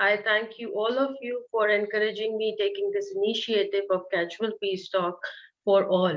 I thank you all of you for encouraging me taking this initiative of Casual Peace Talk for all.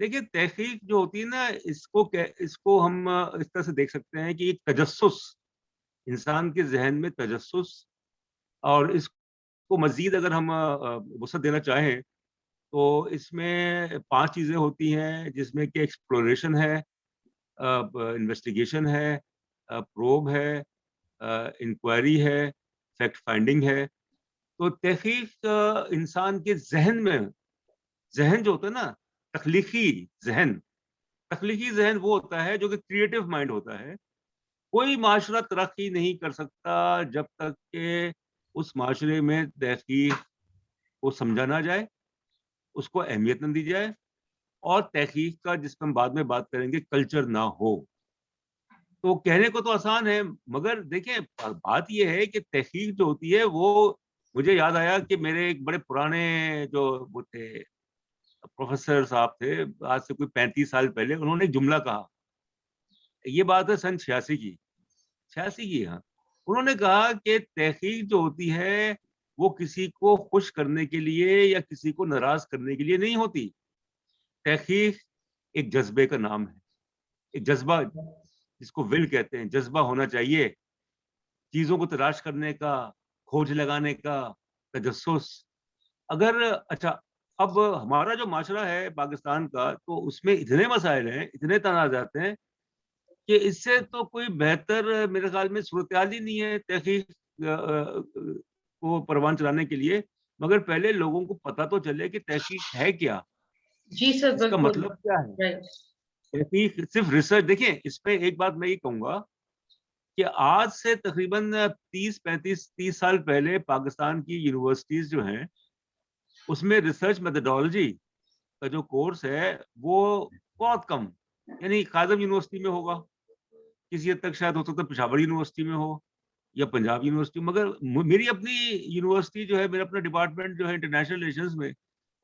دیکھیے تحقیق جو ہوتی ہے نا اس کو ہم اس طرح سے دیکھ سکتے ہیں کہ ایک تجسس، انسان کے ذہن میں تجسس، اور اس کو مزید اگر ہم وسعت دینا چاہیں تو اس میں 5 چیزیں ہوتی ہیں، جس میں کہ ایکسپلوریشن ہے، انویسٹیگیشن ہے، پروب ہے، انکوائری ہے، فیکٹ فائنڈنگ ہے. تو تحقیق انسان کے ذہن میں، ذہن جو ہوتا ہے نا، تخلیقی ذہن، تخلیقی ذہن وہ ہوتا ہے جو کہ کریٹو مائنڈ ہوتا ہے. کوئی معاشرہ ترقی نہیں کر سکتا جب تک کہ اس معاشرے میں تحقیق کو سمجھا نہ جائے، اس کو اہمیت نہ دی جائے، اور تحقیق کا، جس پہ ہم بعد میں بات کریں گے، کلچر نہ ہو. تو کہنے کو تو آسان ہے، مگر دیکھیں بات یہ ہے کہ تحقیق جو ہوتی ہے وہ، مجھے یاد آیا کہ میرے ایک بڑے پرانے جو وہ تھے پروفیسر صاحب تھے، آج سے کوئی 35 سال پہلے، انہوں نے ایک جملہ کہا. یہ بات ہے سن 86 کی، 86 کی. ہاں، انہوں نے کہا کہ تحقیق جو ہوتی ہے وہ کسی کو خوش کرنے کے لیے یا کسی کو ناراض کرنے کے لیے نہیں ہوتی. تحقیق ایک جذبے کا نام ہے، ایک جذبہ، جس کو ول کہتے ہیں، جذبہ ہونا چاہیے چیزوں کو تلاش کرنے کا، کھوج لگانے کا، تجسس. اگر اچھا، اب ہمارا جو معاشرہ ہے پاکستان کا، تو اس میں اتنے مسائل ہیں، اتنے تنازعات ہیں کہ اس سے تو کوئی بہتر میرے خیال میں صورتحال ہی نہیں ہے تحقیق کو پروان چلانے کے لیے. مگر پہلے لوگوں کو پتہ تو چلے کہ تحقیق ہے کیا، جی سر، اس کا بالکل. مطلب کیا ہے. رائٹ. تحقیق صرف ریسرچ، دیکھیں اس پہ ایک بات میں یہ کہوں گا کہ آج سے تقریباً 30 سال پہلے پاکستان کی یونیورسٹیز جو ہیں، اس میں ریسرچ میتھڈالوجی کا جو کورس ہے وہ بہت کم، یعنی قائم یونیورسٹی میں ہوگا، کسی حد تک شاید ہو سکتا ہے پشاور یونیورسٹی میں ہو یا پنجاب یونیورسٹی. مگر میری اپنی یونیورسٹی جو ہے، میرا اپنا ڈپارٹمنٹ جو ہے انٹرنیشنل ریلیشنز میں،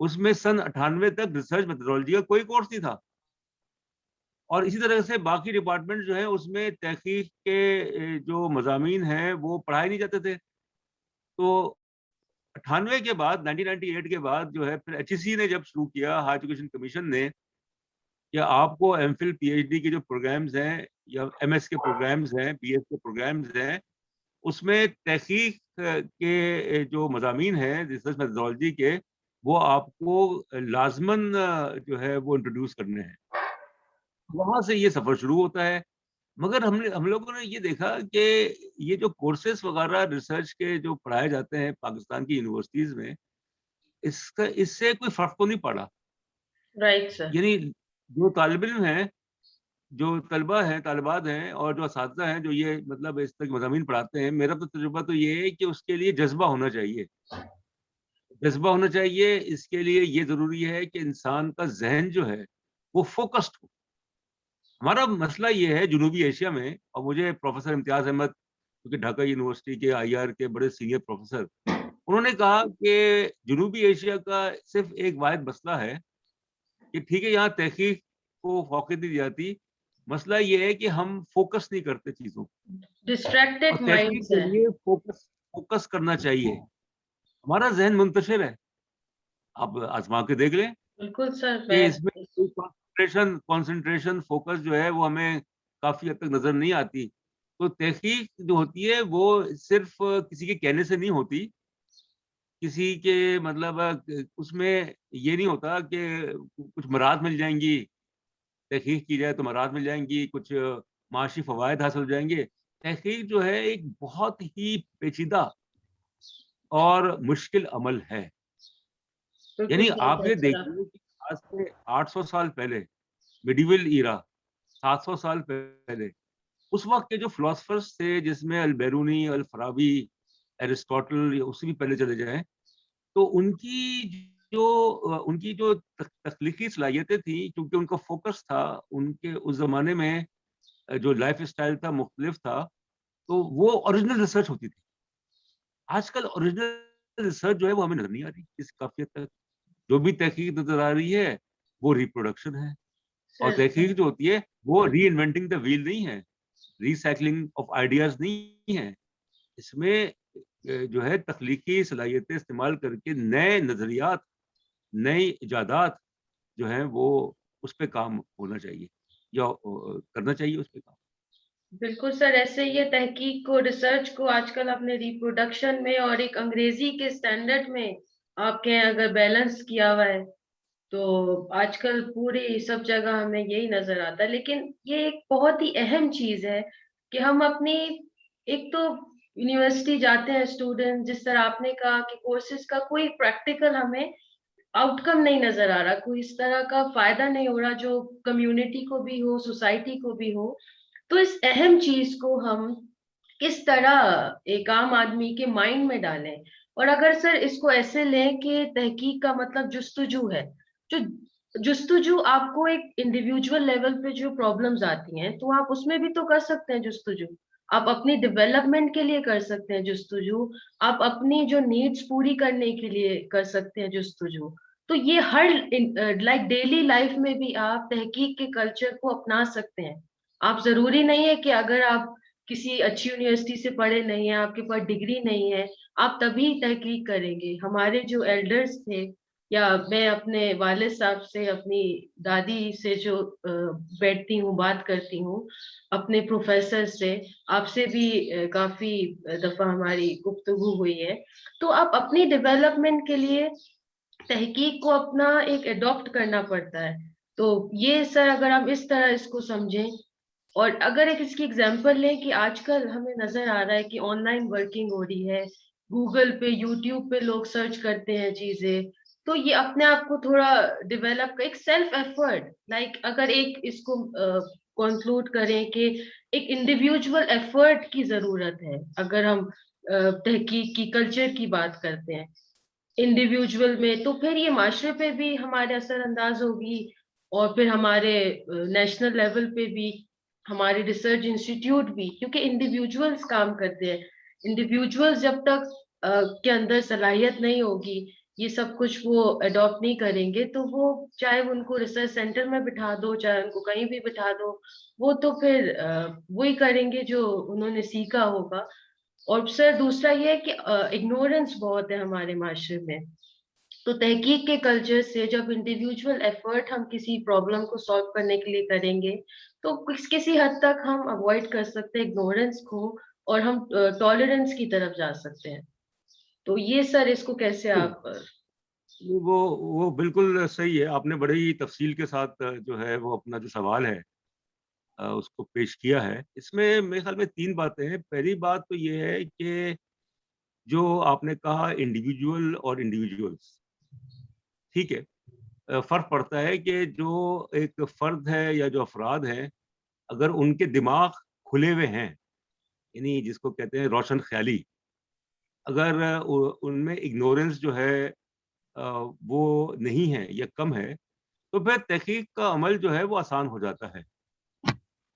اس میں سن 98 تک ریسرچ میتھڈالوجی کا کوئی کورس نہیں تھا. اور اسی طرح سے باقی ڈپارٹمنٹ جو ہے اس میں تحقیق کے جو مضامین ہیں وہ پڑھائے نہیں جاتے تھے. تو 98 کے بعد، 1998 کے بعد جو ہے پھر ایچ سی نے جب شروع کیا، ہائر ایجوکیشن کمیشن نے، کہ آپ کو M Phil P H D کے جو پروگرامز ہیں یا ایم ایس کے پروگرامز ہیں، بی ایس کے پروگرامز ہیں، اس میں تحقیق کے جو مضامین ہیں ریسرچ میتھڈالوجی کے، وہ آپ کو لازماً جو ہے وہ انٹروڈیوس کرنے ہیں. وہاں سے یہ سفر شروع ہوتا ہے. مگر ہم لوگوں نے یہ دیکھا کہ یہ جو کورسز وغیرہ ریسرچ کے جو پڑھائے جاتے ہیں پاکستان کی یونیورسٹیز میں، اس سے کوئی فرق تو نہیں پڑا. Right sir. یعنی جو طالب علم ہیں، جو طلبہ ہیں، طالبات ہیں، اور جو اساتذہ ہیں جو یہ مطلب اس طرح مضامین پڑھاتے ہیں، میرا تو تجربہ تو یہ ہے کہ اس کے لیے جذبہ ہونا چاہیے. جذبہ ہونا چاہیے. اس کے لیے یہ ضروری ہے کہ انسان کا ذہن جو ہے وہ فوکسڈ ہو. ہمارا مسئلہ یہ ہے جنوبی ایشیا میں، اور مجھے پروفیسر امتیاز احمد، کیونکہ ڈھاکہ یونیورسٹی کے آئی آر کے بڑے سینئر پروفیسر، انہوں نے کہا کہ جنوبی ایشیا کا صرف ایک واحد مسئلہ ہے کہ ٹھیک ہے یہاں تحقیق کو فوقیت دی جاتی، مسئلہ یہ ہے کہ ہم فوکس نہیں کرتے چیزوں کو. اور ڈسٹریکٹڈ تحقیق مائنڈس کے ہیں. لیے فوکس کرنا چاہیے. ہمارا ذہن منتشر ہے، آپ آزما کے دیکھ لیں بالکل سر. کہ میں اس میں کنسنٹریشن فوکس جو ہے وہ ہمیں کافی حد تک نظر نہیں آتی. تو تحقیق جو ہوتی ہے وہ صرف کسی کے کہنے سے نہیں ہوتی، کسی کے مطلب اس میں یہ نہیں ہوتا کہ کچھ مراد مل جائیں گی، تحقیق کی جائے تو مراد مل جائیں گی، کچھ معاشی فوائد حاصل ہو جائیں گے. تحقیق جو ہے ایک بہت ہی پیچیدہ اور مشکل عمل ہے. بالکل یعنی صحیح آپ یہ کہا سر آپ. دیکھیے کہ آج سے 800 سال پہلے، میڈیول ایرا، 700 سال پہلے، اس وقت کے جو فلاسفرس تھے، جس میں البیرونی، الفارابی، ایرسٹوٹل، یا اس سے بھی پہلے چلے جائیں، تو ان کی جو تخلیقی صلاحیتیں تھیں، کیونکہ ان کا فوکس تھا، ان کے اس زمانے میں جو لائف اسٹائل تھا مختلف تھا، تو وہ اوریجنل ریسرچ ہوتی تھی. آج کل اوریجنل ریسرچ جو ہے وہ ہمیں نظر نہیں آ رہی اس کافی حد تک. جو بھی تحقیق نظر آ رہی ہے وہ ریپروڈکشن ہے. اور سر. تحقیق جو ہوتی ہے وہ ری انوینٹنگ دا ویل نہیں ہے، ریسائکلنگ آف آئیڈیاز نہیں ہے. اس میں جو ہے تخلیقی صلاحیتیں استعمال کر کے نئے نظریات، نئی ایجادات جو ہیں وہ اس پہ کام ہونا چاہیے یا کرنا چاہیے اس پہ کام. بالکل سر، ایسے یہ تحقیق کو، ریسرچ کو آج کل اپنے ریپروڈکشن میں اور ایک انگریزی کے سٹینڈرڈ میں آپ کے اگر بیلنس کیا ہوا ہے تو آج کل پوری سب جگہ ہمیں یہی نظر آتا ہے. لیکن یہ ایک بہت ہی اہم چیز ہے کہ ہم اپنی، ایک تو یونیورسٹی جاتے ہیں اسٹوڈنٹ، جس طرح آپ نے کہا کہ کورسز کا کوئی پریکٹیکل ہمیں آؤٹ کم نہیں نظر آ رہا، کوئی اس طرح کا فائدہ نہیں ہو رہا جو کمیونٹی کو بھی ہو، سوسائٹی کو بھی ہو. تو اس اہم چیز کو ہم کس طرح ایک عام آدمی کے مائنڈ میں ڈالیں. اور اگر سر اس کو ایسے لیں کہ تحقیق کا مطلب جستجو ہے، جو جستجو آپ کو ایک انڈیویجول لیول پہ جو پرابلمز آتی ہیں تو آپ اس میں بھی تو کر سکتے ہیں جستجو. آپ اپنی ڈیولپمنٹ کے لیے کر سکتے ہیں جستجو، آپ اپنی جو نیڈس پوری کرنے کے لیے کر سکتے ہیں جستجو. تو یہ ہر لائک ڈیلی لائف میں بھی آپ تحقیق کے کلچر کو اپنا سکتے ہیں. آپ ضروری نہیں ہے کہ اگر آپ کسی اچھی یونیورسٹی سے پڑھے نہیں ہیں، آپ کے پاس ڈگری نہیں ہے، آپ تبھی تحقیق کریں گے. ہمارے جو ایلڈرز تھے، یا میں اپنے والد صاحب سے، اپنی دادی سے جو بیٹھتی ہوں، بات کرتی ہوں، اپنے پروفیسر سے، آپ سے بھی کافی دفعہ ہماری گفتگو ہوئی ہے. تو آپ اپنی ڈیولپمنٹ کے لیے تحقیق کو اپنا ایک اڈاپٹ کرنا پڑتا ہے. تو یہ سر اگر ہم اس طرح اس کو سمجھیں، اور اگر ایک اس کی اگزامپل لیں کہ آج کل ہمیں نظر آ رہا ہے کہ آن لائن ورکنگ ہو رہی ہے، گوگل پہ، یوٹیوب پہ لوگ سرچ کرتے ہیں چیزیں، تو یہ اپنے آپ کو تھوڑا ڈیولپ کر، ایک سیلف ایفرٹ، لائک اگر ایک اس کو کنکلوڈ کریں کہ ایک انڈیویجول ایفرٹ کی ضرورت ہے. اگر ہم تحقیق کی کلچر کی بات کرتے ہیں انڈیویجول میں، تو پھر یہ معاشرے پہ بھی ہمارے اثر انداز ہوگی، اور پھر ہمارے نیشنل لیول پہ بھی، ہمارے ریسرچ انسٹیٹیوٹ بھی، کیونکہ انڈیویجولز کام کرتے ہیں. انڈیویجولز جب تک کے اندر صلاحیت نہیں ہوگی، یہ سب کچھ وہ اڈاپٹ نہیں کریں گے، تو وہ چاہے ان کو ریسرچ سینٹر میں بٹھا دو، چاہے ان کو کہیں بھی بٹھا دو، وہ تو پھر وہی کریں گے جو انہوں نے سیکھا ہوگا. اور سر دوسرا یہ ہے کہ اگنورینس بہت ہے ہمارے معاشرے میں. تو تحقیق کے کلچر سے جب انڈیویجول ایفرٹ ہم کسی پرابلم کو سالو کرنے کے لیے کریں گے تو کسی حد تک ہم اوائڈ کر سکتے ہیں اگنورینس کو، اور ہم ٹالرنس کی طرف جا سکتے ہیں. تو یہ سر اس کو کیسے آپ وہ بالکل صحیح ہے. آپ نے بڑی ہی تفصیل کے ساتھ جو ہے وہ اپنا جو سوال ہے اس کو پیش کیا ہے. اس میں میرے خیال میں 3 باتیں ہیں. پہلی بات تو یہ ہے کہ جو آپ نے کہا انڈیویجول اور انڈیویجولس، ٹھیک ہے، فرق پڑتا ہے کہ جو ایک فرد ہے یا جو افراد ہیں، اگر ان کے دماغ کھلے ہوئے ہیں، یعنی جس کو کہتے ہیں روشن خیالی، اگر ان میں اگنورینس جو ہے وہ نہیں ہے یا کم ہے، تو پھر تحقیق کا عمل جو ہے وہ آسان ہو جاتا ہے.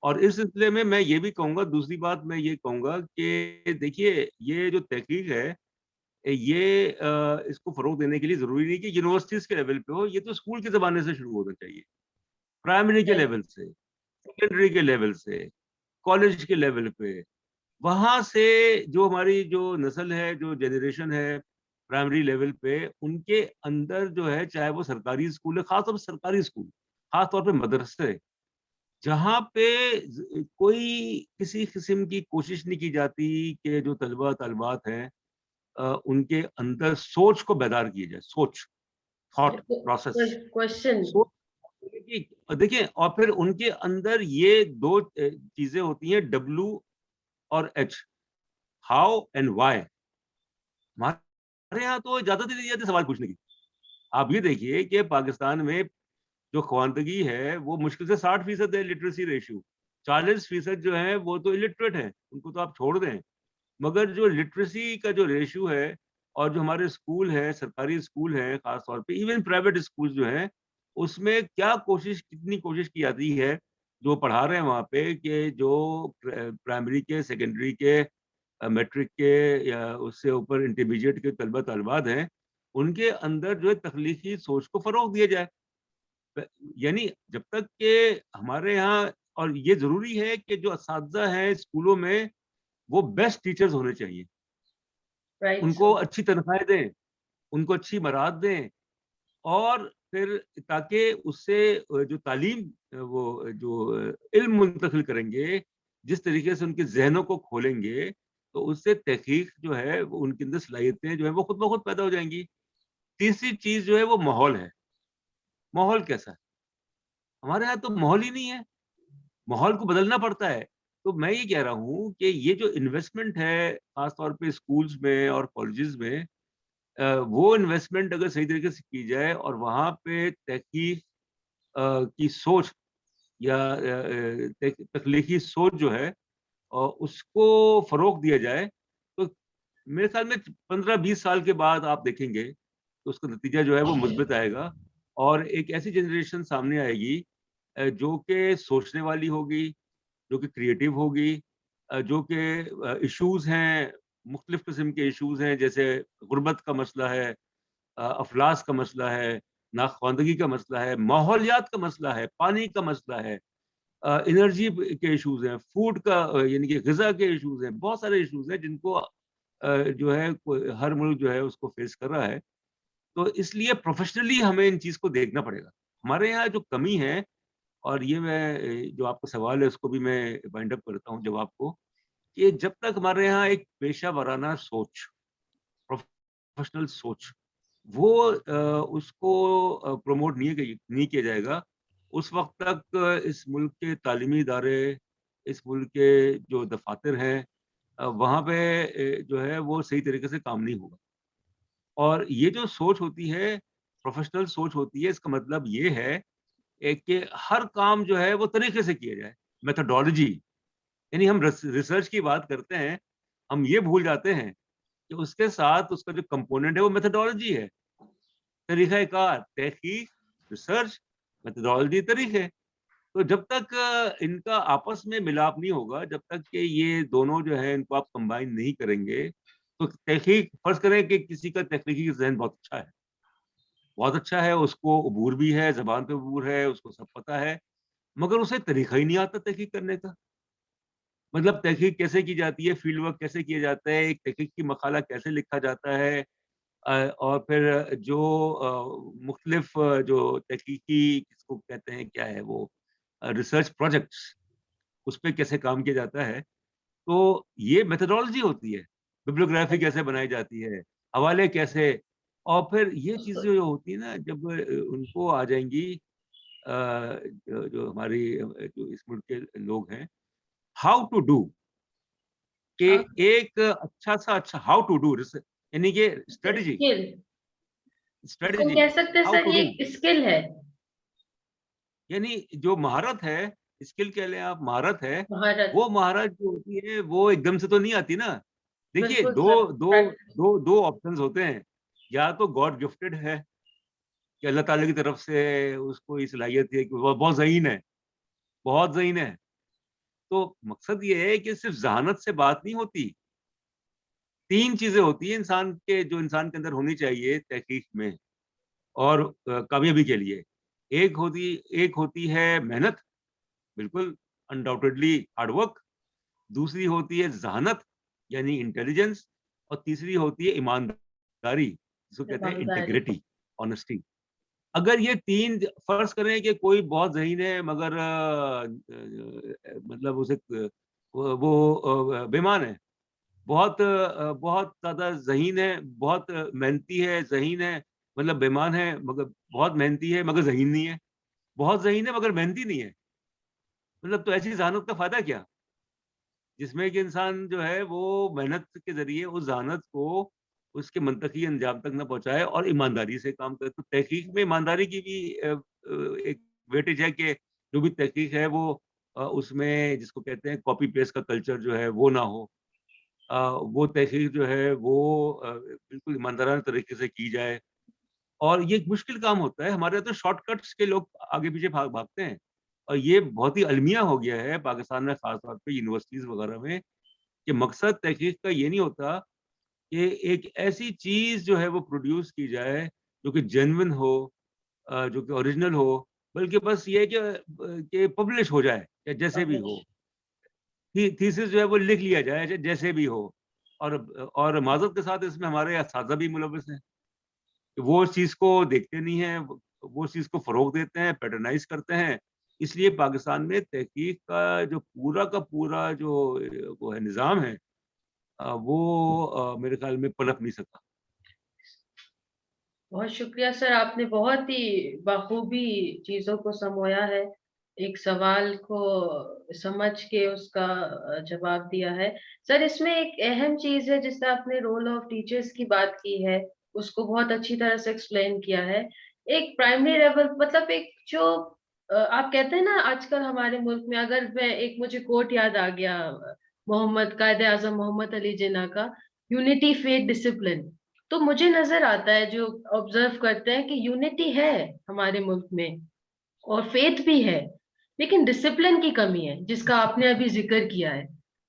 اور اس سلسلے میں یہ بھی کہوں گا، دوسری بات میں یہ کہوں گا کہ دیکھیے یہ جو تحقیق ہے یہ اس کو فروغ دینے کے لیے ضروری نہیں کہ یونیورسٹیز کے لیول پہ ہو، یہ تو اسکول کے زمانے سے شروع ہونا چاہیے، پرائمری کے لیول سے، سیکنڈری کے لیول سے، کالج کے لیول پہ. وہاں سے جو ہماری جو نسل ہے، جو جنریشن ہے پرائمری لیول پہ، ان کے اندر جو ہے، چاہے وہ سرکاری اسکول ہے، خاص طور پہ سرکاری اسکول، خاص طور پہ مدرسے، جہاں پہ کوئی کسی قسم کی کوشش نہیں کی جاتی کہ جو طلبہ طالبات ہیں ان کے اندر سوچ کو بیدار کیا جائے. سوچ، تھاٹ پروسیس، کوشچن. سوچ. دیکھیں، اور پھر ان کے اندر یہ 2 چیزیں ہوتی ہیں، ڈبلو اور ایچ، ہاؤ اینڈ وائی. ہمارے یہاں تو اجازت ہی نہیں دی جاتی سوال پوچھنے کی. آپ یہ دیکھیے کہ پاکستان میں جو خواندگی ہے وہ مشکل سے 60% ہے، لٹریسی ریشیو. 40% جو ہے وہ تو الٹریٹ ہیں، ان کو تو آپ چھوڑ دیں. مگر جو لٹریسی کا جو ریشیو ہے، اور جو ہمارے اسکول ہیں، سرکاری اسکول ہیں خاص طور پہ، ایون پرائیویٹ اسکول جو ہیں، اس میں کیا کوشش، کتنی کوشش کی جاتی ہے جو پڑھا رہے ہیں وہاں پہ، کہ جو پرائمری کے، سیکنڈری کے، میٹرک کے یا اس سے اوپر انٹرمیڈیٹ کے طلبہ طالبات ہیں، ان کے اندر جو ہے تخلیقی سوچ کو فروغ دیا جائے. یعنی جب تک کہ ہمارے یہاں، اور یہ ضروری ہے کہ جو اساتذہ ہیں اسکولوں میں وہ بیسٹ ٹیچرز ہونے چاہیے، رائٹ ان سر. کو اچھی تنخواہیں دیں، ان کو اچھی مراعات دیں، اور پھر تاکہ اس سے جو تعلیم وہ جو علم منتقل کریں گے، جس طریقے سے ان کے ذہنوں کو کھولیں گے، تو اس سے تحقیق جو ہے وہ ان کے اندر صلاحیتیں جو ہے وہ خود بخود پیدا ہو جائیں گی۔ تیسری چیز جو ہے وہ ماحول ہے۔ ماحول کیسا ہے؟ ہمارے یہاں تو ماحول ہی نہیں ہے، ماحول کو بدلنا پڑتا ہے۔ تو میں یہ کہہ رہا ہوں کہ یہ جو انویسٹمنٹ ہے خاص طور پہ اسکولز میں اور کالجز میں، وہ انویسٹمنٹ اگر صحیح طریقے سے کی جائے اور وہاں پہ تحقیق کی سوچ یا تخلیقی سوچ جو ہے اس کو فروغ دیا جائے، تو میرے خیال میں 15-20 سال کے بعد آپ دیکھیں گے تو اس کا نتیجہ جو ہے وہ مثبت آئے گا، اور ایک ایسی جنریشن سامنے آئے گی جو کہ سوچنے والی ہوگی، جو کہ کریٹو ہوگی، جو کہ ایشوز ہیں، مختلف قسم کے ایشوز ہیں، جیسے غربت کا مسئلہ ہے، افلاس کا مسئلہ ہے، ناخواندگی کا مسئلہ ہے، ماحولیات کا مسئلہ ہے، پانی کا مسئلہ ہے، انرجی کے ایشوز ہیں، فوڈ کا یعنی کہ غذا کے ایشوز ہیں، بہت سارے ایشوز ہیں جن کو جو ہے ہر ملک جو ہے اس کو فیس کر رہا ہے۔ تو اس لیے پروفیشنلی ہمیں ان چیز کو دیکھنا پڑے گا۔ ہمارے یہاں جو کمی ہے، اور یہ میں جو آپ کا سوال ہے اس کو بھی میں بائنڈ اپ کرتا ہوں جواب کو، کہ جب تک ہمارے یہاں ایک پیشہ ورانہ سوچ، پروفیشنل سوچ، وہ اس کو پروموٹ نہیں کیا جائے گا، اس وقت تک اس ملک کے تعلیمی ادارے، اس ملک کے جو دفاتر ہیں، وہاں پہ جو ہے وہ صحیح طریقے سے کام نہیں ہوگا۔ اور یہ جو سوچ ہوتی ہے، پروفیشنل سوچ ہوتی ہے، اس کا مطلب یہ ہے کہ ہر کام جو ہے وہ طریقے سے کیا جائے، میتھڈالوجی، یعنی ہم ریسرچ کی بات کرتے ہیں، ہم یہ بھول جاتے ہیں کہ اس کے ساتھ اس کا جو کمپوننٹ ہے وہ میتھڈالوجی ہے، طریقہ کار، تحقیق، ریسرچ، میتھڈالوجی، طریقے۔ تو جب تک ان کا آپس میں ملاپ نہیں ہوگا، جب تک کہ یہ دونوں جو ہے ان کو آپ کمبائن نہیں کریں گے، تو تحقیق، فرض کریں کہ کسی کا تحقیقی ذہن بہت اچھا ہے، بہت اچھا ہے، اس کو عبور بھی ہے، زبان پہ عبور ہے، اس کو سب پتہ ہے، مگر اسے طریقہ ہی نہیں آتا تحقیق کرنے کا۔ مطلب تحقیق کیسے کی جاتی ہے، فیلڈ ورک کیسے کیا جاتا ہے، ایک تحقیقی مقالہ کیسے لکھا جاتا ہے، اور پھر جو مختلف جو تحقیقی کس کو کہتے ہیں، کیا ہے وہ، ریسرچ پروجیکٹس، اس پہ کیسے کام کیا جاتا ہے۔ تو یہ میتھڈالوجی ہوتی ہے، ببلیوگرافی کیسے بنائی جاتی ہے، حوالے کیسے، اور پھر یہ چیزیں جو ہوتی ہیں نا، جب ان کو آ جائیں گی، جو ہماری جو اس ملک کے لوگ ہیں، ہاؤ ٹو ڈو، کہ ایک اچھا ہاؤ ٹو ڈو، یعنی کہ اسٹریٹجی، اس کو کہہ سکتے ہیں ہاؤ سر ٹو یہ ڈو، ایک اسکل ہے، یعنی جو مہارت ہے، اسکل کہہ لیں آپ، مہارت ہے، مہارت، وہ مہارت جو ہوتی ہے وہ ایک دم سے تو نہیں آتی نا۔ دیکھیے بالکل دو سر، دو دو دو آپشنز ہوتے ہیں، یا تو گاڈ گفٹڈ ہے کہ اللہ تعالیٰ کی طرف سے اس کو یہ صلاحیت ہے کہ وہ بہت ذہین ہے، بہت ذہین ہے۔ تو مقصد یہ ہے کہ صرف ذہانت سے بات نہیں ہوتی، تین چیزیں ہوتی ہیں انسان کے، جو انسان کے اندر ہونی چاہیے تحقیق میں اور کامیابی کے لیے۔ ایک ہوتی ہے محنت، بالکل انڈاؤٹڈلی ہارڈ ورک، دوسری ہوتی ہے ذہانت یعنی انٹیلیجنس، اور تیسری ہوتی ہے ایمانداری، جس کو کہتے ہیں ایمانداری، انٹیگریٹی، آنےسٹی۔ اگر یہ تین، فرض کریں کہ کوئی بہت ذہین ہے مگر مطلب اسے وہ بیمان ہے، بہت زیادہ ذہین ہے، بہت محنتی ہے، ذہین ہے، مطلب بیمان ہے مگر بہت محنتی ہے مگر ذہین نہیں ہے، بہت ذہین ہے مگر محنتی نہیں ہے، مطلب تو ایسی ذہانت کا فائدہ کیا، جس میں کہ انسان جو ہے وہ محنت کے ذریعے اس ذہانت کو اس کے منطقی انجام تک نہ پہنچائے اور ایمانداری سے کام کرے۔ تو تحقیق میں ایمانداری کی بھی ایک ویٹیج ہے کہ جو بھی تحقیق ہے وہ اس میں جس کو کہتے ہیں کاپی پیسٹ کا کلچر جو ہے وہ نہ ہو، وہ تحقیق جو ہے وہ بالکل ایماندارانہ طریقے سے کی جائے۔ اور یہ ایک مشکل کام ہوتا ہے، ہمارے یہاں تو شارٹ کٹس کے لوگ آگے پیچھے بھاگتے ہیں، اور یہ بہت ہی المیہ ہو گیا ہے پاکستان میں، خاص طور پہ یونیورسٹیز وغیرہ میں، کہ مقصد تحقیق کا یہ نہیں ہوتا کہ ایک ایسی چیز جو ہے وہ پروڈیوس کی جائے جو کہ جینوین ہو، جو کہ اوریجنل ہو، بلکہ بس یہ کہ پبلش ہو جائے یا جیسے بھی ہو، تھیسس جو ہے وہ لکھ لیا جائے جیسے بھی ہو۔ اور معذرت کے ساتھ اس میں ہمارے اساتذہ بھی ملوث ہیں کہ وہ اس چیز کو دیکھتے نہیں ہیں، وہ چیز کو فروغ دیتے ہیں, پیٹرنائز کرتے ہیں. اس لیے پاکستان میں تحقیق کا پورا جو وہ ہے نظام ہے, وہ میرے خیال میں پلک نہیں سکتا. بہت شکریہ سر, آپ نے بہت ہی بخوبی چیزوں کو سمویا ہے, ایک سوال کو سمجھ کے اس کا جواب دیا ہے. سر اس میں ایک اہم چیز ہے, جس سے آپ نے رول آف ٹیچرز کی بات کی ہے, اس کو بہت اچھی طرح سے ایکسپلین کیا ہے. ایک پرائمری لیول, مطلب ایک جو آپ کہتے ہیں نا, آج کل ہمارے ملک میں, اگر میں ایک مجھے کوٹ یاد آ گیا قائد اعظم محمد علی جناح کا, یونٹی فیتھ ڈسپلن. تو مجھے نظر آتا ہے, جو آبزرو کرتے ہیں, کہ یونٹی ہے ہمارے ملک میں اور فیتھ بھی ہے, لیکن ڈسپلن کی کمی ہے, جس کا آپ نے ابھی ذکر کیا ہے.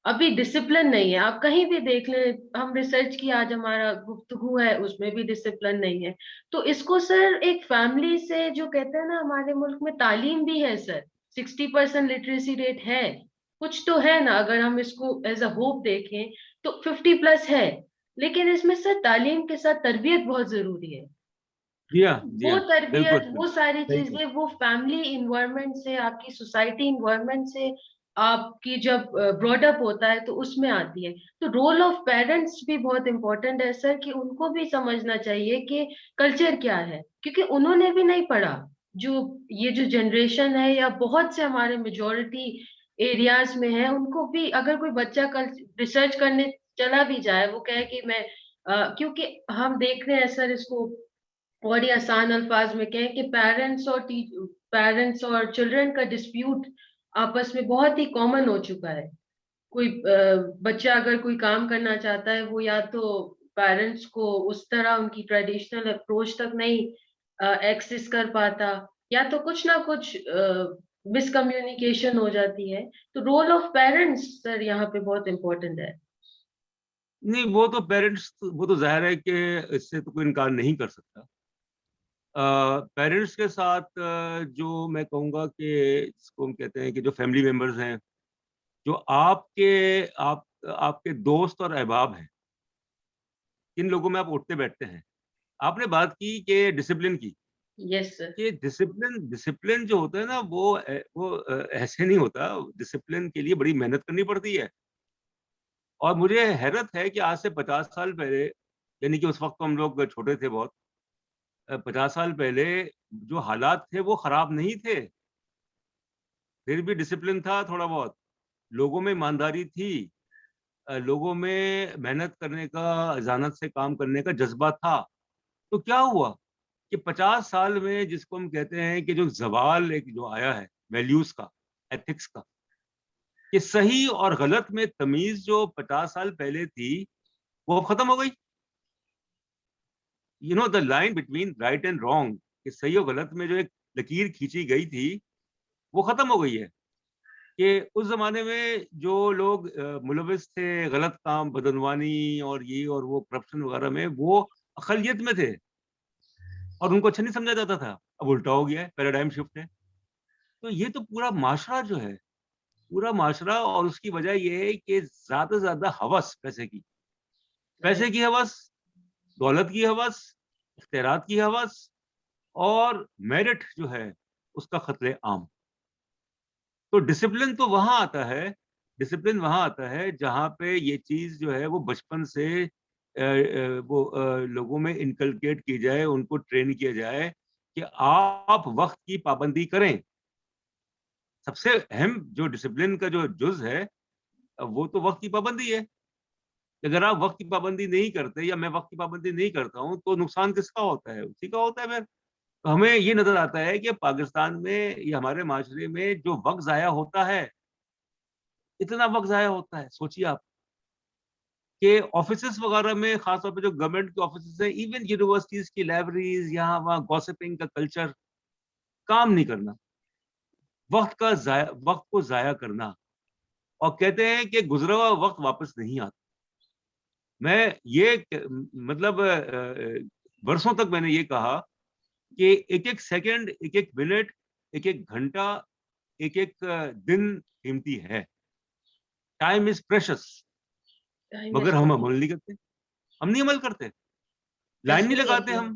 ابھی ڈسپلن نہیں ہے, آپ کہیں بھی دیکھ لیں, ہم ریسرچ کی آج ہمارا گفتگو ہے, اس میں بھی ڈسپلن نہیں ہے. تو اس کو سر ایک فیملی سے, جو کہتے ہیں نا ہمارے ملک میں تعلیم بھی ہے سر, 60% لٹریسی ریٹ ہے, کچھ تو ہے نا, اگر ہم اس کو ایز اے ہوپ دیکھیں تو 50+ ہے, لیکن اس میں سر تعلیم کے ساتھ تربیت بہت ضروری ہے. جی ہاں, جی وہ ہاں, بالکل تربیت, وہ بالکل ساری صحیح کہا. چیزیں, وہ فیملی انوائرمنٹ سے, آپ کی سوسائٹی انوائرمنٹ سے آپ کی جب براڈ اپ ہوتا ہے تو اس میں آتی ہے. تو رول آف پیرنٹس بھی بہت امپورٹنٹ ہے سر, کہ ان کو بھی سمجھنا چاہیے کہ کلچر کیا ہے, کیونکہ انہوں نے بھی نہیں پڑھا. جو یہ جو جنریشن ہے, یا بہت سے ہمارے میجورٹی ایریاز میں ہے, ان کو بھی, اگر کوئی بچہ کل ریسرچ کرنے چلا بھی جائے, وہ کہے کہ میں کیونکہ ہم دیکھ رہے ہیں سر اس کو, اور یہ آسان الفاظ میں کہیں کہ پیرنٹس اور چلڈرن کا ڈسپیوٹ آپس میں بہت ہی کامن ہو چکا ہے. کوئی بچہ اگر کوئی کام کرنا چاہتا ہے, وہ یا تو پیرنٹس کو اس طرح ان کی ٹریڈیشنل اپروچ تک نہیں ایکسس کر پاتا, یا تو کچھ نہ کچھ مس کمیونیکیشن ہو جاتی ہے. تو رول آف پیرنٹس سر یہاں پہ بہت امپورٹنٹ ہے. نہیں, وہ تو پیرنٹس, وہ تو ظاہر ہے کہ اس سے تو کوئی انکار نہیں کر سکتا. پیرنٹس کے ساتھ جو میں کہوں گا کہ جس کو ہم کہتے ہیں کہ جو فیملی ممبرز ہیں, جو آپ کے دوست اور احباب ہیں, کن لوگوں میں آپ اٹھتے بیٹھتے ہیں. آپ نے بات کی کہ ڈسپلن کی. یس سر. کہ ڈسپلن جو ہوتا ہے نا, وہ ایسے نہیں ہوتا. ڈسپلن کے لیے بڑی محنت کرنی پڑتی ہے. اور مجھے حیرت ہے کہ آج سے 50 سال پہلے, یعنی کہ اس وقت ہم لوگ چھوٹے تھے بہت, 50 سال پہلے جو حالات تھے وہ خراب نہیں تھے, پھر بھی ڈسپلن تھا تھوڑا بہت, لوگوں میں ایمانداری تھی, لوگوں میں محنت کرنے کا, ذہانت سے کام کرنے کا جذبہ تھا. تو کیا ہوا کہ 50 سال میں جس کو ہم کہتے ہیں کہ جو زوال ایک جو آیا ہے ویلیوز کا, ایتھکس کا, کہ صحیح اور غلط میں تمیز جو 50 سال پہلے تھی وہ اب ختم ہو گئی. The line between right and wrong, کہ صحیح اور غلط میں جو ایک لکیر کھینچی گئی تھی وہ ختم ہو گئی ہے. کہ اس زمانے میں جو لوگ ملوث تھے غلط کام, بدعنوانی اور یہ اور وہ کرپشن وغیرہ میں, وہ اقلیت میں تھے اور ان کو اچھا نہیں سمجھا جاتا تھا. اب الٹا ہو گیا ہے, پیراڈائم شفٹ ہے. تو یہ تو پورا معاشرہ جو ہے, پورا معاشرہ, اور اس کی وجہ یہ ہے کہ زیادہ سے زیادہ ہوس, پیسے کی ہوس, دولت کی ہوس, اختیارات کی ہوس, اور میرٹ جو ہے اس کا قتل عام. تو ڈسپلن تو وہاں آتا ہے جہاں پہ یہ چیز جو ہے وہ بچپن سے وہ لوگوں میں انکلکیٹ کی جائے, ان کو ٹرین کیا جائے کہ آپ وقت کی پابندی کریں. سب سے اہم جو ڈسپلن کا جو جز ہے وہ تو وقت کی پابندی ہے. اگر آپ وقت کی پابندی نہیں کرتے, یا میں وقت کی پابندی نہیں کرتا ہوں, تو نقصان کس کا ہوتا ہے؟ اسی کا ہوتا ہے. پھر تو ہمیں یہ نظر آتا ہے کہ پاکستان میں یا ہمارے معاشرے میں جو وقت ضائع ہوتا ہے, اتنا وقت ضائع ہوتا ہے, سوچیے آپ کہ آفیسز وغیرہ میں, خاص طور پہ جو گورنمنٹ کے آفیسز ہیں, ایون یونیورسٹیز کی لائبریریز, یہاں وہاں گوسپنگ کا کلچر, کام نہیں کرنا, وقت کو ضائع کرنا, اور کہتے ہیں کہ گزرا ہوا وقت واپس نہیں آتا. میں یہ مطلب برسوں تک میں نے یہ کہا کہ ایک ایک سیکنڈ, ایک ایک منٹ, ایک ایک گھنٹہ, ایک ایک دن قیمتی ہے. Time is precious. مگر ہم عمل نہیں کرتے, لائن نہیں لگاتے ہم.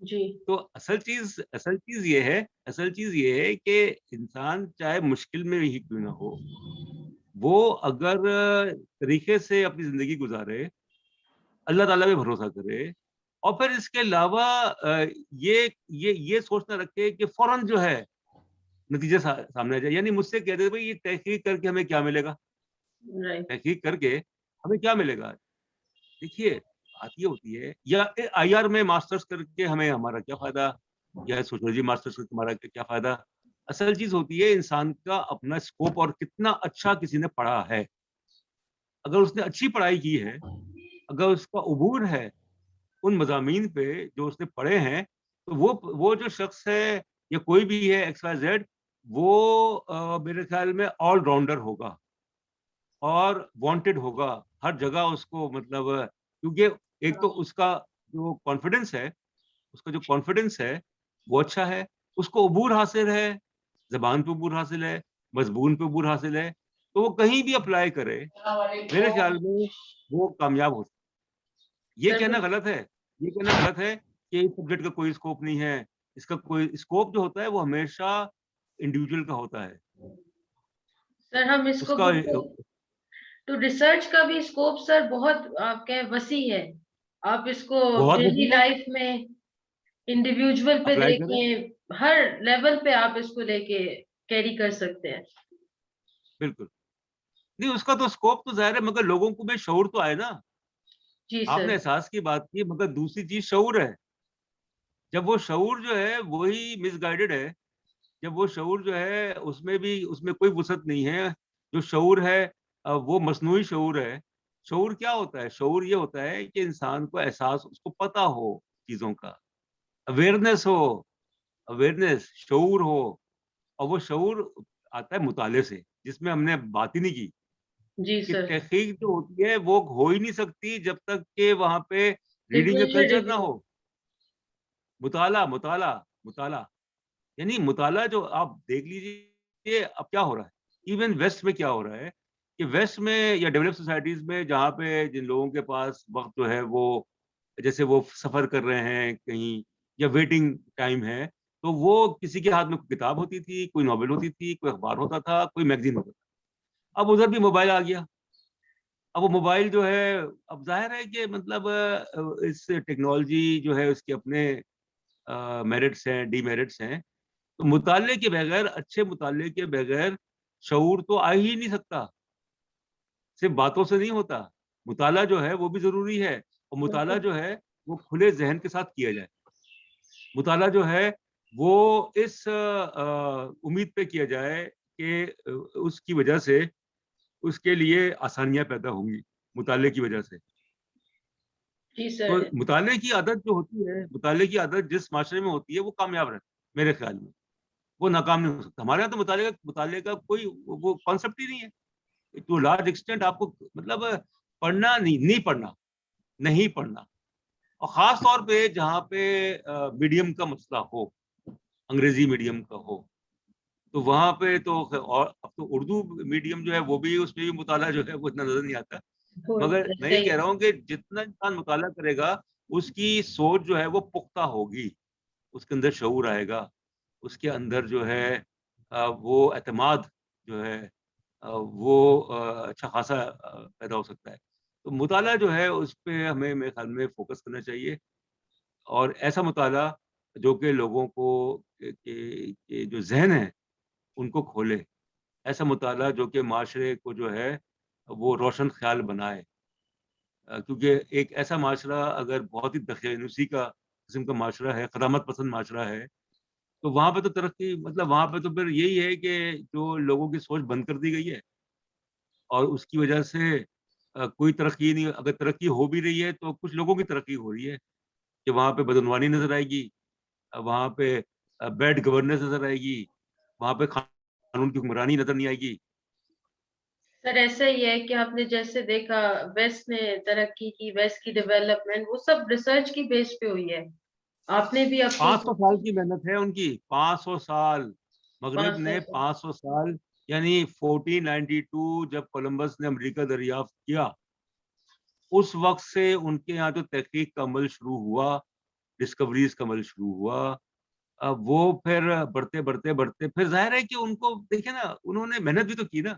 جی تو اصل چیز یہ ہے کہ انسان چاہے مشکل میں ہی کیوں نہ ہو، وہ اگر طریقے سے اپنی زندگی گزارے، اللہ تعالیٰ پہ بھروسہ کرے، اور پھر اس کے علاوہ یہ سوچنا رکھے کہ فوراً جو ہے نتیجے سامنے آ جائے. یعنی مجھ سے کہتے ہیں بھائی یہ تحقیق کر کے ہمیں کیا ملے گا، رائٹ تحقیق کر کے ہمیں کیا ملے گا. دیکھیے بات یہ ہوتی ہے، یا آئی آر میں ماسٹرز کر کے ہمیں ہمارا کیا فائدہ، یا سوشولوجی ماسٹرز کر کے ہمارا کیا فائدہ. اصل چیز ہوتی ہے انسان کا اپنا اسکوپ اور کتنا اچھا کسی نے پڑھا ہے. اگر اس نے اچھی پڑھائی کی ہے، اگر اس کا عبور ہے ان مضامین پہ جو اس نے پڑھے ہیں، تو وہ جو شخص ہے یا کوئی بھی ہے ایکس وائی زیڈ، وہ میرے خیال میں آل راؤنڈر ہوگا اور وانٹیڈ ہوگا ہر جگہ. اس کو مطلب کیونکہ ایک تو اس کا جو کانفیڈنس ہے وہ اچھا ہے، اس کو عبور حاصل ہے، زبان پہ عبور حاصل ہے، مضمون پہ عبور حاصل ہے، تو وہ کہیں بھی اپلائی کرے میرے خیال میں وہ کامیاب ہو. یہ سر کہنا غلط ہے، کہ اس سبجیکٹ کا کوئی اسکوپ نہیں ہے. اس کا کوئی اسکوپ جو ہوتا ہے وہ ہمیشہ انڈیویجول کا ہوتا ہے. سر ہم اس اس کو کا بالکل، تو ریسرچ کا بھی اسکوپ سر بہت آپ کہیں وسیع ہے. آپ اس کو بہت ڈیلی وسیع ہے، لائف میں انڈیویجول پہ اپلائی کریں. دیکھیں، ہر لیول پہ آپ اس کو لے کے کیری کر سکتے ہیں. بالکل نہیں، اس کا تو اسکوپ تو ظاہر ہے، مگر لوگوں کو میں شعور تو آئے نا. جی آپ سر. نے احساس کی بات کی، مگر دوسری چیز شعور ہے. جب وہ شعور جو ہے وہی مس گائیڈڈ ہے، جب وہ شعور جو ہے اس میں کوئی وسعت نہیں ہے. جو شعور ہے وہ مصنوعی شعور ہے. شعور کیا ہوتا ہے؟ شعور یہ ہوتا ہے کہ انسان کو احساس، اس کو پتا ہو چیزوں کا، اویئرنیس ہو، شعور ہو. اور وہ شعور آتا ہے مطالعے سے، جس میں ہم نے بات ہی نہیں کی جی کہ سر. تحقیق جو ہوتی ہے وہ ہو ہی نہیں سکتی جب تک کہ وہاں پہ ریڈنگ کا لٹریچر کلچر نہ ریویو. ہو. مطالعہ یعنی مطالعہ جو آپ دیکھ لیجیے اب کیا ہو رہا ہے. ایون ویسٹ میں کیا ہو رہا ہے کہ ویسٹ میں یا ڈیولپ سوسائٹیز میں، جہاں پہ جن لوگوں کے پاس وقت جو ہے وہ جیسے وہ سفر کر رہے ہیں کہیں یا ویٹنگ ٹائم ہے، تو وہ کسی کے ہاتھ میں کوئی کتاب ہوتی تھی، کوئی ناول ہوتی تھی، کوئی اخبار ہوتا تھا، کوئی میگزین ہوتا تھا. اب ادھر بھی موبائل آ گیا. اب وہ موبائل جو ہے، اب ظاہر ہے کہ مطلب اس ٹیکنالوجی جو ہے اس کے اپنے میرٹس ہیں، ڈی میرٹس ہیں. تو مطالعے کے بغیر، اچھے مطالعے کے بغیر شعور تو آ ہی نہیں سکتا. صرف باتوں سے نہیں ہوتا. مطالعہ جو ہے وہ بھی ضروری ہے، اور مطالعہ جو ہے وہ کھلے ذہن کے ساتھ کیا جائے. مطالعہ جو ہے وہ اس امید پہ کیا جائے کہ اس کی وجہ سے اس کے لیے آسانیاں پیدا ہوں گی مطالعے کی وجہ سے. جی تو سر. مطالعے کی عادت جو ہوتی ہے، مطالعے کی عادت جس معاشرے میں ہوتی ہے وہ کامیاب رہتا ہے میرے خیال میں. وہ ناکام نہیں ہو سکتا. ہمارے یہاں تو مطالعے کا کوئی وہ کانسیپٹ ہی نہیں ہے. ٹو لارج ایکسٹینٹ آپ کو مطلب پڑھنا نہیں پڑھنا. اور خاص طور پہ جہاں پہ میڈیم کا مسئلہ ہو، انگریزی میڈیم کا ہو، تو وہاں پہ تو اور اب تو اردو میڈیم جو ہے وہ بھی، اس میں بھی مطالعہ جو ہے وہ اتنا نظر نہیں آتا. مگر میں یہ صحیح. کہہ رہا ہوں کہ جتنا انسان مطالعہ کرے گا اس کی سوچ جو ہے وہ پختہ ہوگی، اس کے اندر شعور آئے گا، اس کے اندر جو ہے وہ اعتماد جو ہے وہ اچھا خاصا پیدا ہو سکتا ہے. تو مطالعہ جو ہے اس پہ ہمیں میرے خیال میں فوکس کرنا چاہیے، اور ایسا مطالعہ جو کہ لوگوں کو کہ جو ذہن ہے ان کو کھولے. ایسا مطالعہ جو کہ معاشرے کو جو ہے وہ روشن خیال بنائے. کیونکہ ایک ایسا معاشرہ اگر بہت ہی دقیانوسی کا قسم کا معاشرہ ہے، خدامت پسند معاشرہ ہے، تو وہاں پہ تو ترقی، مطلب وہاں پہ تو پھر یہی ہے کہ جو لوگوں کی سوچ بند کر دی گئی ہے، اور اس کی وجہ سے کوئی ترقی نہیں. اگر ترقی ہو بھی رہی ہے تو کچھ لوگوں کی ترقی ہو رہی ہے کہ وہاں پہ بدعنوانی نظر آئے گی، وہاں پہ بیڈ گورننس نظر آئے گی، وہاں پہ قانون کی حکمرانی نظر نہیں آئے گی. سر ایسا ہی ہے کہ آپ نے جیسے دیکھا ویسٹ نے ترقی کی، ویسٹ کی ڈیولپمنٹ وہ سب ریسرچ کی بیس پہ ہوئی ہے. آپ نے بھی اپنی 500 سال کی محنت ہے ان کی، 500 سال. مغرب 500 نے سے. 500 سال، یعنی 1492 جب کولمبس نے امریکہ دریافت کیا، اس وقت سے ان کے یہاں جو تحقیق کا عمل شروع ہوا ڈسکوریز کا عمل شروع ہوا. اب وہ پھر بڑھتے بڑھتے بڑھتے پھر ظاہر ہے کہ ان کو دیکھیں نا, انہوں نے محنت بھی تو کی نا,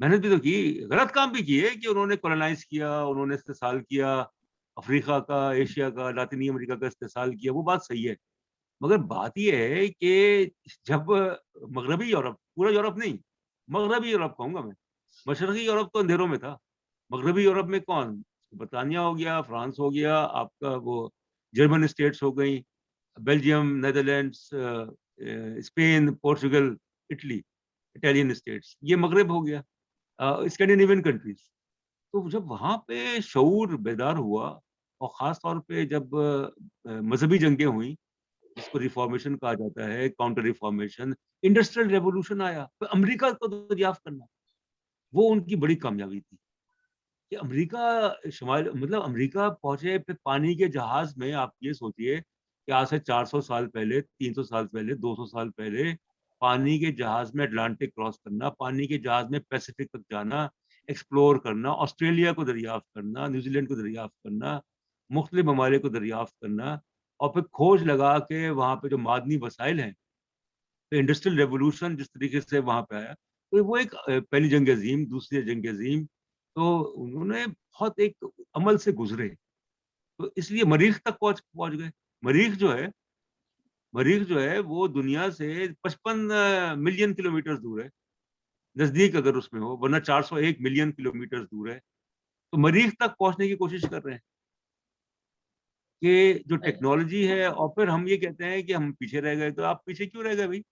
محنت بھی تو کی, غلط کام بھی کیے کہ انہوں نے کولونائز کیا, انہوں نے استحصال کیا, افریقہ کا, ایشیا کا, لاطینی امریکہ کا استحصال کیا, وہ بات صحیح ہے. مگر بات یہ ہے کہ جب مغربی یورپ, پورا یورپ نہیں, مغربی یورپ کہوں گا میں, مشرقی یورپ تو اندھیروں میں تھا, مغربی یورپ میں کون, برطانیہ ہو گیا, فرانس ہو گیا, آپ کا وہ جرمن اسٹیٹس ہو گئی, Belgium, Netherlands, Spain, Portugal, Italy, Italian states, یہ مغرب ہو گیا, اسکینڈینیوین کنٹریز. تو جب وہاں پہ شعور بیدار ہوا, اور خاص طور پہ جب مذہبی جنگیں ہوئیں, جس کو ریفارمیشن کہا جاتا ہے, کاؤنٹر ریفارمیشن, انڈسٹریل ریولوشن آیا, تو امریکہ کو دریافت کرنا وہ ان کی بڑی کامیابی تھی. کہ امریکہ شمال, مطلب امریکہ پہنچے پھر پانی کے جہاز میں. آپ یہ سوچئے کہ آج سے 400 سال پہلے, 300 سال پہلے, 200 سال پہلے پانی کے جہاز میں اٹلانٹک کراس کرنا, پانی کے جہاز میں پیسفک تک جانا, ایکسپلور کرنا, آسٹریلیا کو دریافت کرنا, نیوزی لینڈ کو دریافت کرنا, مختلف ممالک کو دریافت کرنا, اور پھر کھوج لگا کے وہاں پہ جو معدنی وسائل ہیں, تو انڈسٹریل ریولوشن جس طریقے سے وہاں پہ آیا, تو وہ ایک پہلی جنگ عظیم, دوسری جنگ عظیم, تو انہوں نے بہت ایک عمل سے گزرے, تو اس لیے مریخ تک پہنچ گئے. مریخ جو ہے وہ دنیا سے 55 ملین کلومیٹر دور ہے, نزدیک اگر اس میں ہو, ورنہ 401 ملین کلومیٹر دور ہے. تو مریخ تک پہنچنے کی کوشش کر رہے ہیں کہ جو ٹیکنالوجی ہے. اور پھر ہم یہ کہتے ہیں کہ ہم پیچھے رہ گئے, تو آپ پیچھے کیوں رہ گئے بھائی؟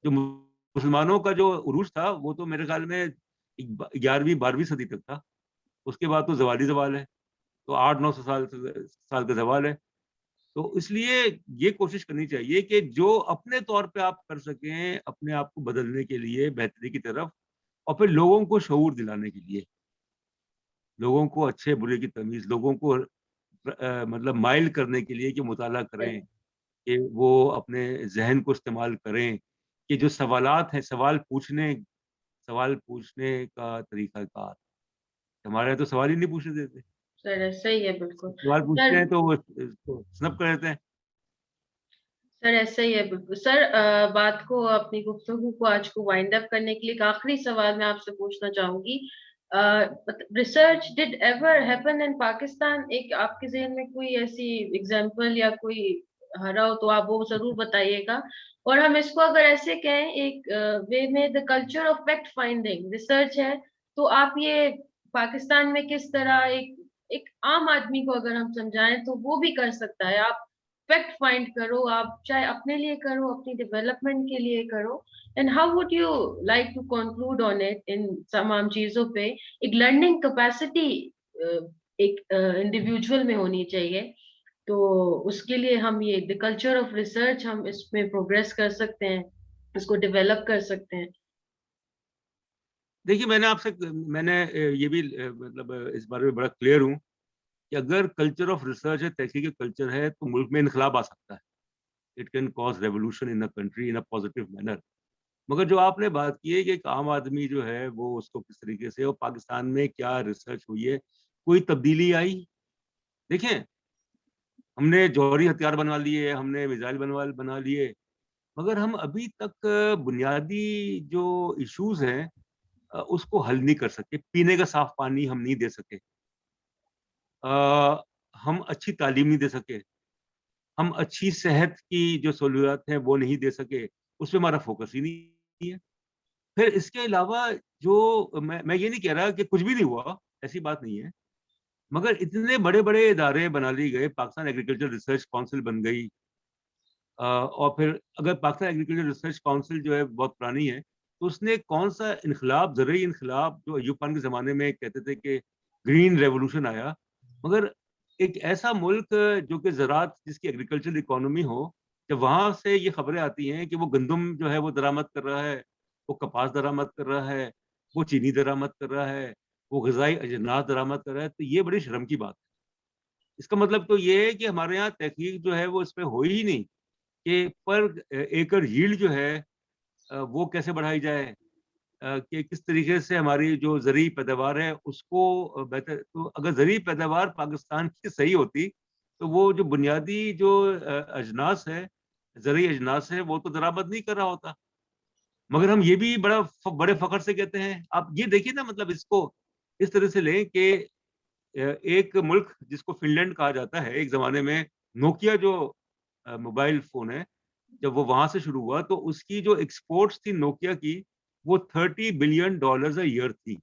جو مسلمانوں کا جو عروج تھا وہ تو میرے خیال میں 11ویں 12ویں صدی تک تھا, اس کے بعد تو زوال ہے, تو 800-900 سال کا زوال ہے. تو اس لیے یہ کوشش کرنی چاہیے کہ جو اپنے طور پہ آپ کر سکیں اپنے آپ کو بدلنے کے لیے, بہتری کی طرف, اور پھر لوگوں کو شعور دلانے کے لیے, لوگوں کو اچھے برے کی تمیز, لوگوں کو مطلب مائل کرنے کے لیے کہ مطالعہ کریں, کہ وہ اپنے ذہن کو استعمال کریں, کہ جو سوالات ہیں, سوال پوچھنے کا طریقہ کار, ہمارے یہاں تو سوال ہی نہیں پوچھنے دیتے, سر صحیح ہے, بالکل سوال پوچھتے سر. ہیں تو وہ سنپ کر دیتے ہیں. سر ایسا ہی ہے بالکل. سر بات کو, اپنی گفتگو کو آج کو وائنڈ اپ کرنے کے لیے ایک آخری سوال میں آپ سے پوچھنا چاہوں گی. Research did ever happen in Pakistan? ایک آپ کے ذہن میں کوئی ایسی ایگزامپل یا کوئی رہا ہو تو آپ وہ ضرور بتائیے گا. اور ہم اس کو اگر ایسے کہیں ایک وے میں, the culture of fact finding research ہے, تو آپ یہ پاکستان میں کس طرح ایک عام آدمی کو اگر ہم سمجھائیں تو وہ بھی کر سکتا ہے. آپ فیکٹ فائنڈ کرو, آپ چاہے اپنے لیے کرو, اپنی ڈیولپمنٹ کے لیے کرو, and how would you like to conclude on it ان تمام چیزوں پہ. ایک لرننگ کیپیسٹی ایک انڈیویجول میں ہونی چاہیے, تو اس کے لیے ہم یہ دی کلچر آف ریسرچ, ہم اس میں پروگریس کر سکتے ہیں, اس کو ڈیولپ کر سکتے ہیں. دیکھیے میں نے یہ بھی مطلب اس بارے میں بڑا کلیئر ہوں کہ اگر کلچر آف ریسرچ ہے, تحقیقی کلچر ہے, تو ملک میں انقلاب آ سکتا ہے. It can cause revolution in country in positive manner. مگر جو آپ نے بات کی ہے کہ ایک عام آدمی جو ہے وہ اس کو کس طریقے سے, اور پاکستان میں کیا ریسرچ ہوئی ہے, کوئی تبدیلی آئی؟ دیکھیں, ہم نے جوہری ہتھیار بنا لیے, ہم نے میزائل بنا لیے, مگر ہم ابھی تک بنیادی جو ایشوز ہیں اس کو حل نہیں کر سکے. پینے کا صاف پانی ہم نہیں دے سکے, ہم اچھی تعلیم نہیں دے سکے, ہم اچھی صحت کی جو سہولیات ہیں وہ نہیں دے سکے, اس پہ ہمارا فوکس ہی نہیں ہے. پھر اس کے علاوہ جو میں یہ نہیں کہہ رہا کہ کچھ بھی نہیں ہوا, ایسی بات نہیں ہے, مگر اتنے بڑے بڑے ادارے بنا لیے گئے. پاکستان ایگریکلچر ریسرچ کونسل بن گئی, اور پھر اگر پاکستان ایگریکلچر ریسرچ کونسل جو ہے بہت پرانی ہے, تو اس نے کون سا انقلاب, زرعی انقلاب, جو ایوب خان کے زمانے میں کہتے تھے کہ گرین ریولوشن آیا, مگر ایک ایسا ملک جو کہ زراعت, جس کی ایگریکلچر اکانومی ہو, جب وہاں سے یہ خبریں آتی ہیں کہ وہ گندم جو ہے وہ درآمد کر رہا ہے, وہ کپاس درآمد کر رہا ہے, وہ چینی درآمد کر رہا ہے, وہ غذائی اجناس درآمد کر رہا ہے, تو یہ بڑی شرم کی بات ہے. اس کا مطلب تو یہ ہے کہ ہمارے یہاں تحقیق جو ہے وہ اس پہ ہوئی ہی نہیں کہ پر ایکڑ ییلڈ جو ہے وہ کیسے بڑھائی جائے, کہ کس طریقے سے ہماری جو زرعی پیداوار ہے اس کو بہتر. تو اگر زرعی پیداوار پاکستان کی صحیح ہوتی تو وہ جو بنیادی جو اجناس ہے، زرعی اجناس ہے، وہ تو درآمد نہیں کر رہا ہوتا، مگر ہم یہ بھی بڑے فخر سے کہتے ہیں. آپ یہ دیکھیے نا، مطلب اس کو اس طرح سے لیں کہ ایک ملک جس کو فن لینڈ کہا جاتا ہے، ایک زمانے میں نوکیا جو موبائل فون ہے، جب وہ وہاں سے شروع ہوا تو اس کی جو ایکسپورٹس تھی نوکیا کی، وہ $30 بلین اے ایئر تھی،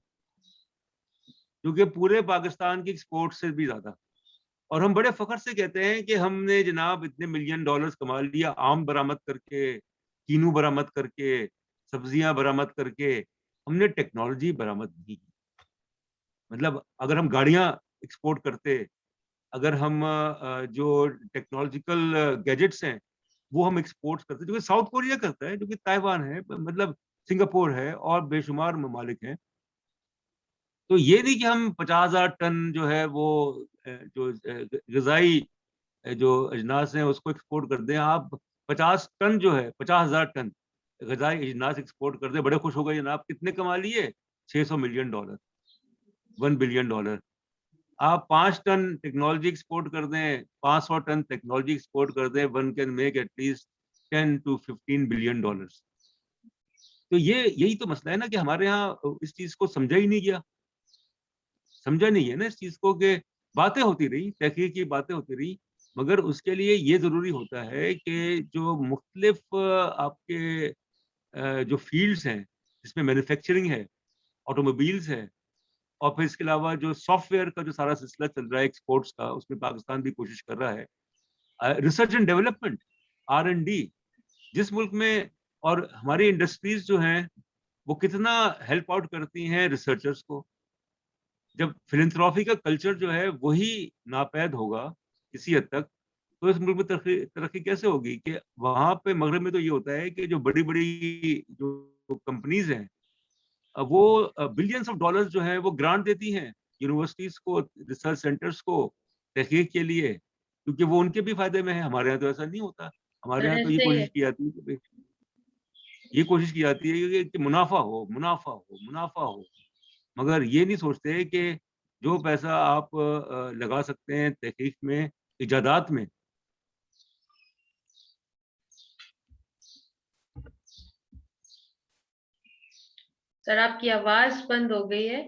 جو کہ پورے پاکستان کی ایکسپورٹ سے بھی زیادہ. اور ہم بڑے فخر سے کہتے ہیں کہ ہم نے جناب اتنے ملین ڈالرز کما لیا، آم برآمد کر کے، کینو برآمد کر کے، سبزیاں برآمد کر کے. ہم نے ٹیکنالوجی برآمد نہیں کی. مطلب اگر ہم گاڑیاں ایکسپورٹ کرتے، اگر ہم جو ٹیکنالوجیکل گیجٹس ہیں وہ ہم ایکسپورٹ کرتے، جو کہ ساؤتھ کوریا کرتا ہے، جو کہ تائیوان ہے، مطلب سنگاپور ہے، اور بے شمار ممالک ہیں. تو یہ نہیں کہ ہم 50,000 ٹن جو ہے وہ جو غذائی جو اجناس ہیں اس کو ایکسپورٹ کر دیں. آپ 50 ٹن جو ہے، 50,000 ٹن غذائی اجناس ایکسپورٹ کر دیں، بڑے خوش ہو گئے جناب. کتنے کما لیے؟ $600 ملین، $1 بلین. آپ 5 ٹن ٹیکنالوجی ایکسپورٹ کر دیں، 500 ٹن ٹیکنالوجی ایکسپورٹ کر دیں، one can make at least $10 to $15 billion. تو یہی تو مسئلہ ہے نا کہ ہمارے ہاں اس چیز کو سمجھا ہی نہیں گیا، سمجھا نہیں ہے نا اس چیز کو، کہ باتیں ہوتی رہی، تحقیق کی باتیں ہوتی رہی، مگر اس کے لیے یہ ضروری ہوتا ہے کہ جو مختلف آپ کے جو فیلڈز ہیں، جس میں مینوفیکچرنگ ہے، آٹو موبائلز ہے، اور پھر اس کے علاوہ جو سافٹ ویئر کا جو سارا سلسلہ چل رہا ہے ایکسپورٹس کا، اس میں پاکستان بھی کوشش کر رہا ہے. ریسرچ اینڈ ڈیولپمنٹ، R&D، جس ملک میں، اور ہماری انڈسٹریز جو ہیں وہ کتنا ہیلپ آؤٹ کرتی ہیں ریسرچرز کو. جب فلنتھراپی کا کلچر جو ہے وہی ناپید ہوگا کسی حد تک، تو اس ملک میں ترقی کیسے ہوگی؟ کہ وہاں پہ مغرب میں تو یہ ہوتا ہے کہ جو بڑی بڑی جو کمپنیز ہیں، وہ بلینس آف ڈالرز جو ہے وہ گرانٹ دیتی ہیں یونیورسٹیز کو، ریسرچ سینٹرز کو، تحقیق کے لیے، کیونکہ وہ ان کے بھی فائدے میں ہے. ہمارے یہاں تو ایسا نہیں ہوتا. ہمارے سر یہاں تو یہ ایسے ہی ہے. کوشش کی جاتی ہے کہ منافع ہو، منافع ہو، منافع ہو، مگر یہ نہیں سوچتے کہ جو پیسہ آپ لگا سکتے ہیں تحقیق میں، ایجادات میں. سر آپ کی آواز بند ہو گئی ہے.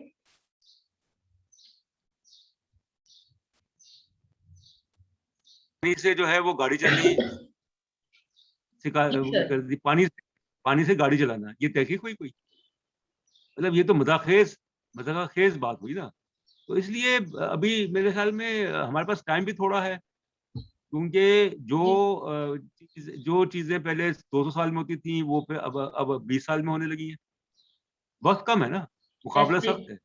پانی سے جو ہے وہ گاڑی چلانی کر دی، پانی سے گاڑی چلانا، یہ تحقیق ہوئی کوئی؟ مطلب یہ تو مذاق خیز بات ہوئی نا. تو اس لیے ابھی میرے خیال میں ہمارے پاس ٹائم بھی تھوڑا ہے، کیونکہ جو چیزیں پہلے 200 سال میں ہوتی تھیں وہ پہ اب 20 سال میں ہونے لگی ہیں. وقت کم ہے نا، مقابلہ سخت ہے.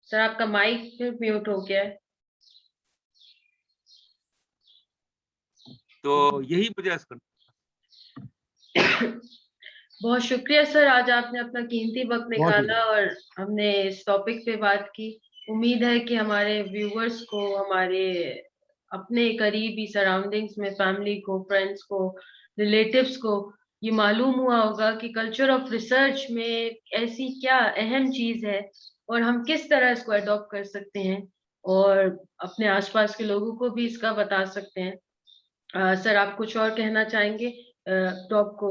سر آپ کا مائک پھر میوٹ ہو گیا ہے. تو یہی وجہ اس کا. بہت شکریہ سر، آج آپ نے اپنا قیمتی وقت نکالا اور ہم نے اس ٹاپک پہ بات کی. امید ہے کہ ہمارے ویورز کو، ہمارے اپنے قریبی سراؤنڈنگز میں فیملی کو، فرینڈز کو، ریلیٹیوز کو یہ معلوم ہوا ہوگا کہ کلچر آف ریسرچ میں ایسی کیا اہم چیز ہے اور ہم کس طرح اس کو اڈاپٹ کر سکتے ہیں اور اپنے آس پاس کے لوگوں کو بھی اس کا بتا سکتے ہیں. سر آپ کچھ اور کہنا چاہیں گے ٹاپ کو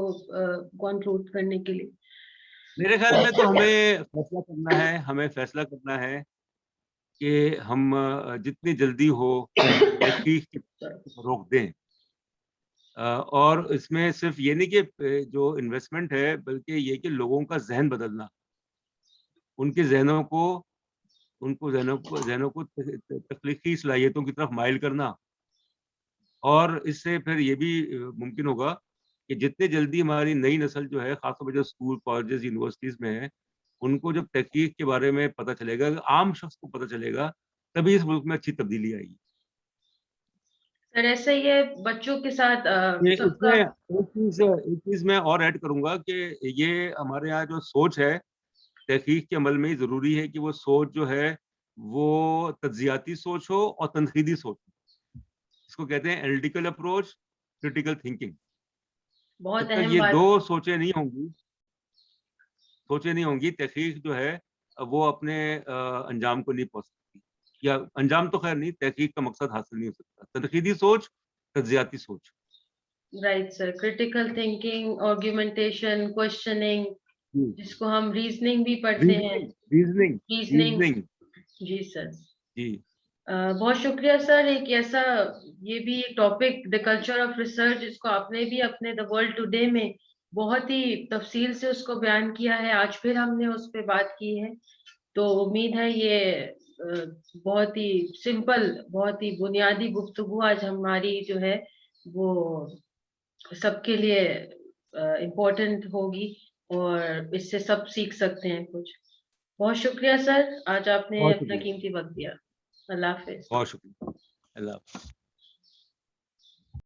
کنکلوڈ کرنے کے لیے؟ میرے خیال میں تو ہمیں فیصلہ کرنا ہے کہ ہم جتنی جلدی ہو تحقیق کی روک دیں. اور اس میں صرف یہ نہیں کہ جو انویسٹمنٹ ہے، بلکہ یہ کہ لوگوں کا ذہن بدلنا، ان کے ذہنوں کو تخلیقی صلاحیتوں کی طرف مائل کرنا. اور اس سے پھر یہ بھی ممکن ہوگا کہ جتنے جلدی ہماری نئی نسل جو ہے، خاص طور پر جو اسکول، کالجز، یونیورسٹیز میں ہے، ان کو جب تحقیق کے بارے میں پتہ چلے گا، عام شخص کو پتہ چلے گا، تبھی اس ملک میں اچھی تبدیلی آئے گی. سر ایسا ہی ہے بچوں کے ساتھ سب اس کا. میں ایک چیز میں اور ایڈ کروں گا کہ یہ ہمارے یہاں جو سوچ ہے تحقیق کے عمل میں، ضروری ہے کہ وہ سوچ جو ہے وہ تجزیاتی سوچ ہو اور تنقیدی سوچ ہو. اس کو کہتے ہیں اینالیٹیکل اپروچ، کریٹیکل تھنکنگ. بہت جب تک اہم یہ بات. دو سوچیں نہیں ہوں گی، تحقیق جو ہے وہ اپنے انجام کو نہیں پہنچ سکتی. یا انجام تو خیر نہیں, تحقیق کا مقصد حاصل نہیں ہو سکتا. تنقیدی سوچ, تجزیاتی سوچ. Right sir, critical thinking, argumentation, questioning, جس کو ہم ریزننگ بھی پڑھتے ہیں. ریزننگ ریزننگ, جی سر. جی. بہت شکریہ سر. ایک ایسا یہ بھی ایک topic, the culture of research, جس کو آپ نے بھی اپنے دا ورلڈ ٹوڈے میں بہت ہی تفصیل سے اس کو بیان کیا ہے. آج پھر ہم نے اس پہ بات کی ہے, تو امید ہے یہ بہت ہی سمپل, بہت ہی بنیادی گفتگو آج ہماری جو ہے وہ سب کے لیے امپورٹنٹ ہوگی, اور اس سے سب سیکھ سکتے ہیں کچھ. بہت شکریہ سر, آج آپ نے بہت اپنا شکریہ, قیمتی وقت دیا. اللہ حافظ. بہت شکریہ. اللہ حافظ.